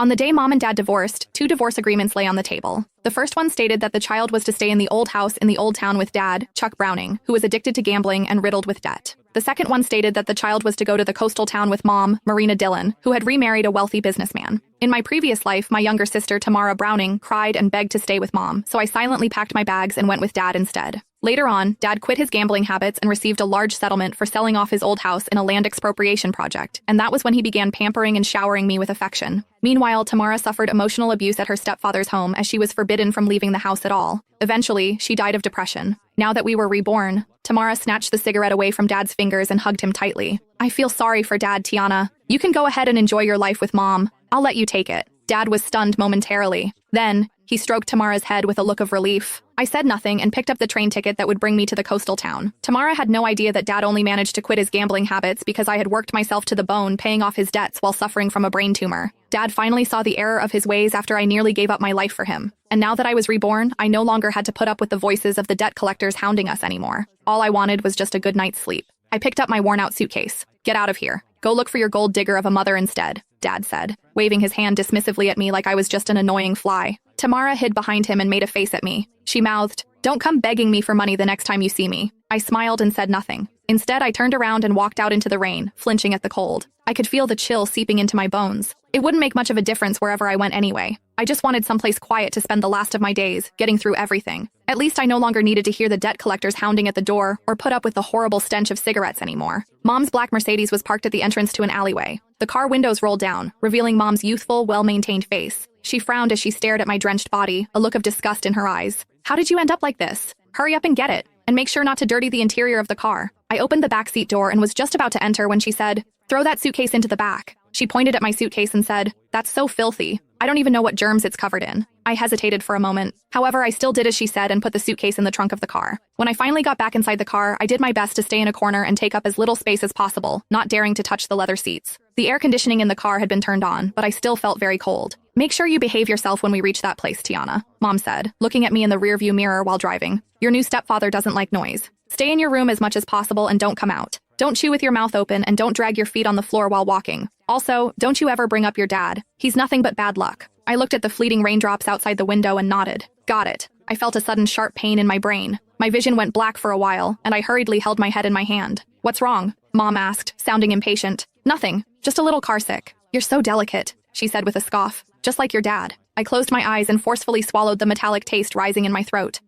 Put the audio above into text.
On the day Mom and Dad divorced, two divorce agreements lay on the table. The first one stated that the child was to stay in the old house in the old town with Dad, Chuck Browning, who was addicted to gambling and riddled with debt. The second one stated that the child was to go to the coastal town with Mom, Marina Dillon, who had remarried a wealthy businessman. In my previous life, my younger sister, Tamara Browning, cried and begged to stay with Mom, so I silently packed my bags and went with Dad instead. Later on, Dad quit his gambling habits and received a large settlement for selling off his old house in a land expropriation project, and that was when he began pampering and showering me with affection. Meanwhile, Tamara suffered emotional abuse at her stepfather's home as she was forbidden from leaving the house at all. Eventually, she died of depression. Now that we were reborn, Tamara snatched the cigarette away from Dad's fingers and hugged him tightly. I feel sorry for Dad, Tiana. You can go ahead and enjoy your life with Mom. I'll let you take it. Dad was stunned momentarily. Then, he stroked Tamara's head with a look of relief. I said nothing and picked up the train ticket that would bring me to the coastal town. Tamara had no idea that Dad only managed to quit his gambling habits because I had worked myself to the bone paying off his debts while suffering from a brain tumor. Dad finally saw the error of his ways after I nearly gave up my life for him. And now that I was reborn, I no longer had to put up with the voices of the debt collectors hounding us anymore. All I wanted was just a good night's sleep. I picked up my worn-out suitcase. Get out of here. Go look for your gold digger of a mother instead, Dad said, waving his hand dismissively at me like I was just an annoying fly. Tamara hid behind him and made a face at me. She mouthed, "Don't come begging me for money the next time you see me." I smiled and said nothing. Instead, I turned around and walked out into the rain, flinching at the cold. I could feel the chill seeping into my bones. It wouldn't make much of a difference wherever I went anyway. I just wanted someplace quiet to spend the last of my days, getting through everything. At least I no longer needed to hear the debt collectors hounding at the door or put up with the horrible stench of cigarettes anymore. Mom's black Mercedes was parked at the entrance to an alleyway. The car windows rolled down, revealing Mom's youthful, well-maintained face. She frowned as she stared at my drenched body, a look of disgust in her eyes. "How did you end up like this? Hurry up and get it, and make sure not to dirty the interior of the car." I opened the backseat door and was just about to enter when she said, "Throw that suitcase into the back." She pointed at my suitcase and said, "That's so filthy. I don't even know what germs it's covered in." I hesitated for a moment. However, I still did as she said and put the suitcase in the trunk of the car. When I finally got back inside the car, I did my best to stay in a corner and take up as little space as possible, not daring to touch the leather seats. The air conditioning in the car had been turned on, but I still felt very cold. "Make sure you behave yourself when we reach that place, Tiana," Mom said, looking at me in the rearview mirror while driving. "Your new stepfather doesn't like noise. Stay in your room as much as possible and don't come out. Don't chew with your mouth open and don't drag your feet on the floor while walking. Also, don't you ever bring up your dad. He's nothing but bad luck." I looked at the fleeting raindrops outside the window and nodded. Got it. I felt a sudden sharp pain in my brain. My vision went black for a while, and I hurriedly held my head in my hand. "What's wrong?" Mom asked, sounding impatient. "Nothing. Just a little carsick." "You're so delicate," she said with a scoff. "Just like your dad." I closed my eyes and forcefully swallowed the metallic taste rising in my throat.